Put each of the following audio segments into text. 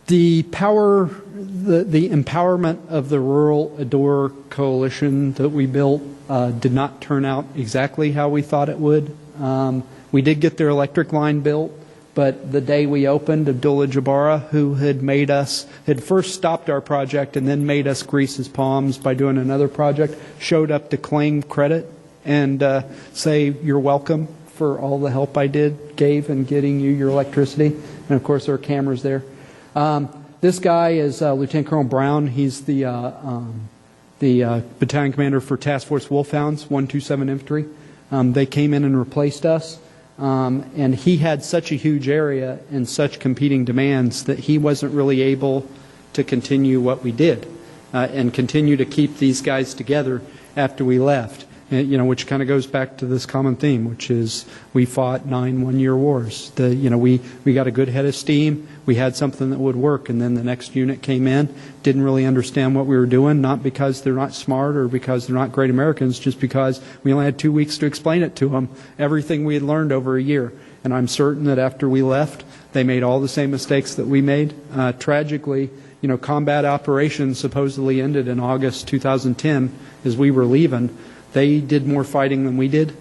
The empowerment of the Rural Adore Coalition that we built did not turn out exactly how we thought it would. We did get their electric line built, but the day we opened, Abdullah Jabara, who had first stopped our project and then made us grease his palms by doing another project, showed up to claim credit and say, "You're welcome for all the help I gave in getting you your electricity." And of course, there are cameras there. This guy is Lieutenant Colonel Brown. He's the battalion commander for Task Force Wolfhounds, 127 Infantry. They came in and replaced us. And he had such a huge area and such competing demands that he wasn't really able to continue what we did and continue to keep these guys together after we left. And, which kind of goes back to this common theme, which is we fought 9 one-year wars. We got a good head of steam. We had something that would work, and then the next unit came in, didn't really understand what we were doing, not because they're not smart or because they're not great Americans, just because we only had 2 weeks to explain it to them, everything we had learned over a year. And I'm certain that after we left, they made all the same mistakes that we made. Tragically, combat operations supposedly ended in August 2010 as we were leaving. They did more fighting than we did.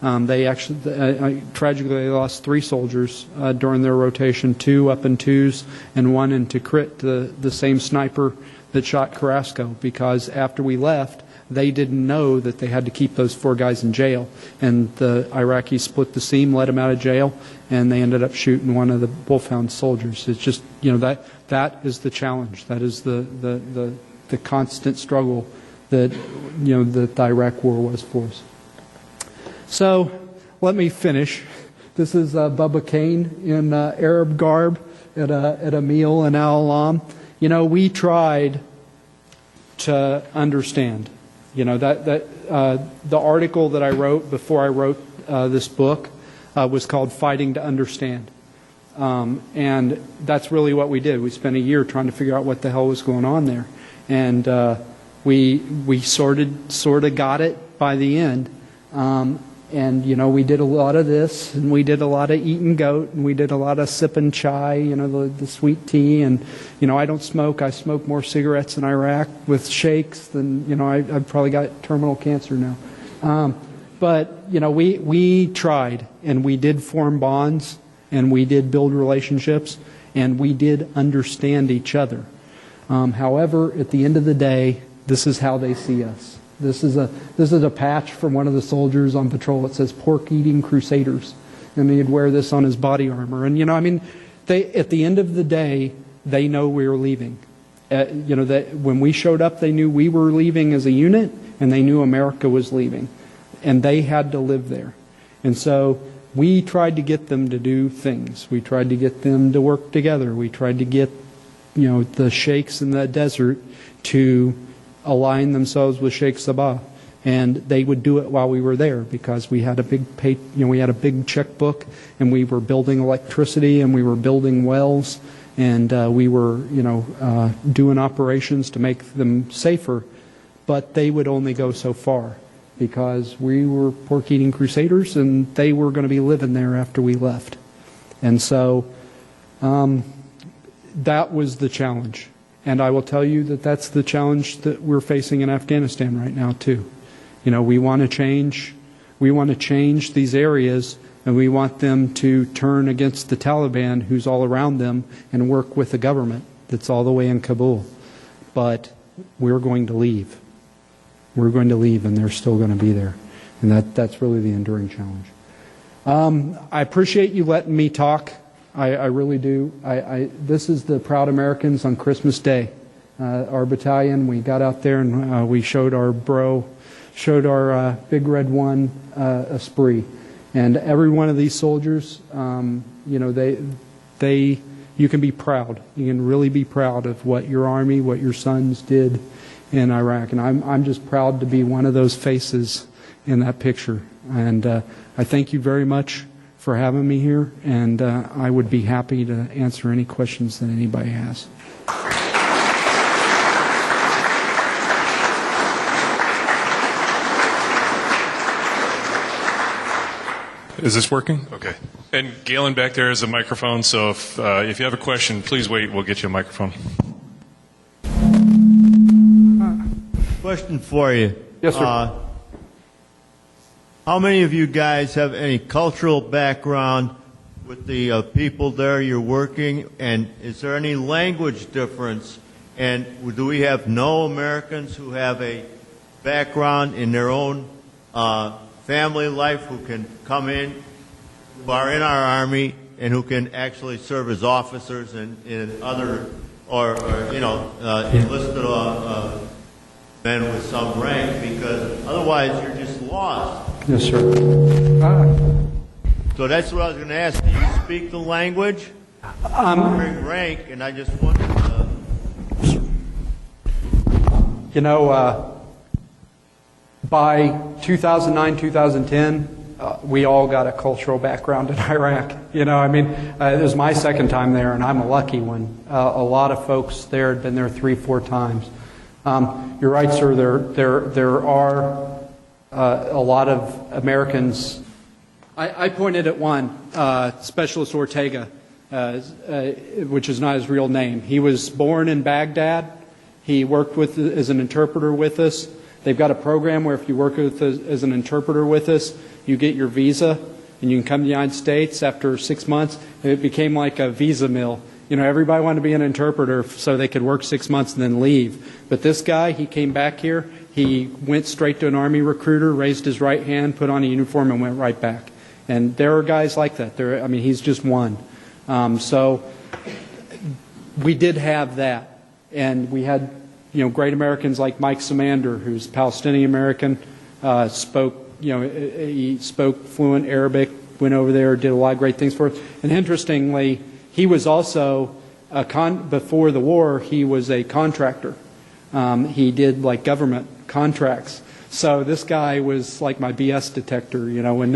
They actually, tragically, they lost 3 soldiers during their rotation, 2 up in twos and 1 in Tikrit, the same sniper that shot Carrasco, because after we left, they didn't know that they had to keep those 4 guys in jail. And the Iraqis split the seam, let them out of jail, and they ended up shooting one of the Wolfhound soldiers. It's just, that is the challenge. That is the constant struggle that that the Iraq War was for us. So let me finish. This is Bubba Kane in Arab garb at a meal in Al Alam. We tried to understand. The article that I wrote before I wrote this book was called "Fighting to Understand," and that's really what we did. We spent a year trying to figure out what the hell was going on there, and we sort of got it by the end. And we did a lot of this, and we did a lot of eating goat, and we did a lot of sipping chai, the sweet tea, and I don't smoke. I smoke more cigarettes in Iraq with shakes than I've probably got terminal cancer now. But we tried, and we did form bonds, and we did build relationships, and we did understand each other. However, at the end of the day, this is how they see us. This is a patch from one of the soldiers on patrol. It says "Pork-eating Crusaders," and he'd wear this on his body armor. And at the end of the day, they know we were leaving. That when we showed up, they knew we were leaving as a unit, and they knew America was leaving, and they had to live there. And so we tried to get them to do things. We tried to get them to work together. We tried to get the sheikhs in the desert to align themselves with Sheikh Sabah, and they would do it while we were there because we had a big checkbook, and we were building electricity, and we were building wells, and we were doing operations to make them safer, but they would only go so far because we were pork-eating crusaders, and they were going to be living there after we left. And so that was the challenge. And I will tell you that that's the challenge that we're facing in Afghanistan right now too. We want to change these areas, and we want them to turn against the Taliban, who's all around them, and work with the government that's all the way in Kabul. But we're going to leave. We're going to leave, and they're still going to be there. And that's really the enduring challenge. I appreciate you letting me talk. I really do. This is the Proud Americans on Christmas Day. Our battalion, we got out there and we showed our Big Red One esprit. And every one of these soldiers, you can be proud. You can really be proud of what your Army, what your sons did in Iraq. And I'm just proud to be one of those faces in that picture. And I thank you very much for having me here, and I would be happy to answer any questions that anybody has. Is this working? Okay. And Galen back there has a microphone, so if you have a question, please wait. We'll get you a microphone. Question for you. Yes, sir. How many of you guys have any cultural background with the people there you're working, and is there any language difference? And do we have no Americans who have a background in their own family life who can come in, who are in our Army, and who can actually serve as officers and in other, or enlisted men with some rank? Because otherwise you're just lost. Yes, sir. So that's what I was going to ask. Do you speak the language? Rank, and I just wondered. By 2009, 2010, we all got a cultural background in Iraq. It was my second time there, and I'm a lucky one. A lot of folks there had been there 3-4 times. You're right, sir. There are a lot of Americans. I pointed at one, Specialist Ortega, which is not his real name. He was born in Baghdad. He worked as an interpreter with us. They've got a program where if you work as an interpreter with us, you get your visa and you can come to the United States after 6 months. It became like a visa mill. Everybody wanted to be an interpreter so they could work 6 months and then leave. But this guy, he came back here. He went straight to an Army recruiter, raised his right hand, put on a uniform, and went right back. And there are guys like that. He's just one. So we did have that. And we had, great Americans like Mike Samander, who's Palestinian American, he spoke fluent Arabic, went over there, did a lot of great things for us. And interestingly, he was also, before the war, he was a contractor. He did government contracts. So this guy was like my BS detector. When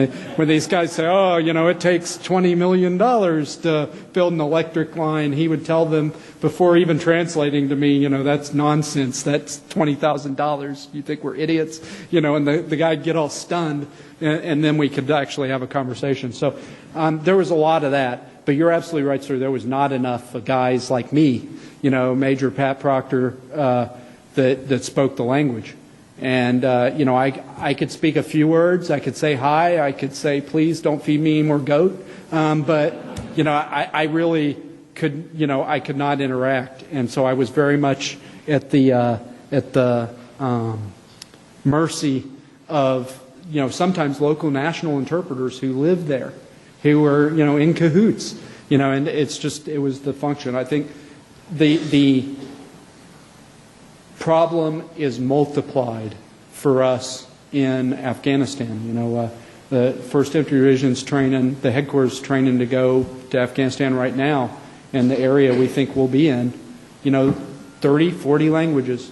these guys say, it takes $20 million to build an electric line, he would tell them before even translating to me, that's nonsense. That's $20,000. You think we're idiots? And the guy'd get all stunned, and then we could actually have a conversation. So there was a lot of that. But you're absolutely right, sir. There was not enough guys like me, Major Pat Proctor, that spoke the language. And, I could speak a few words. I could say hi. I could say, please don't feed me any more goat. But, I really could, I could not interact. And so I was very much at the mercy of, sometimes local national interpreters who lived there, who were, in cahoots, and it was the function. I think the problem is multiplied for us in Afghanistan. The 1st Infantry Division's training, the headquarters training to go to Afghanistan right now, and the area we think we'll be in, 30, 40 languages.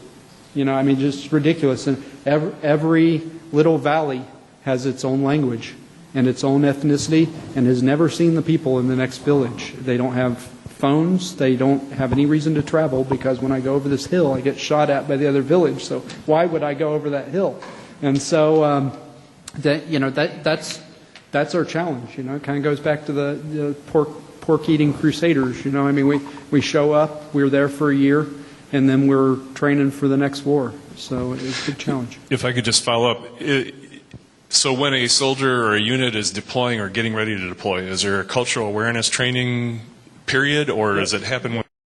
Just ridiculous. And every little valley has its own language and its own ethnicity and has never seen the people in the next village. They don't have phones. They don't have any reason to travel because when I go over this hill, I get shot at by the other village. So why would I go over that hill? And so that's our challenge. It kind of goes back to the pork-eating crusaders. We show up, we're there for a year, and then we're training for the next war. So it's a big challenge. If I could just follow up. So when a soldier or a unit is deploying or getting ready to deploy, is there a cultural awareness training period, or does it happen when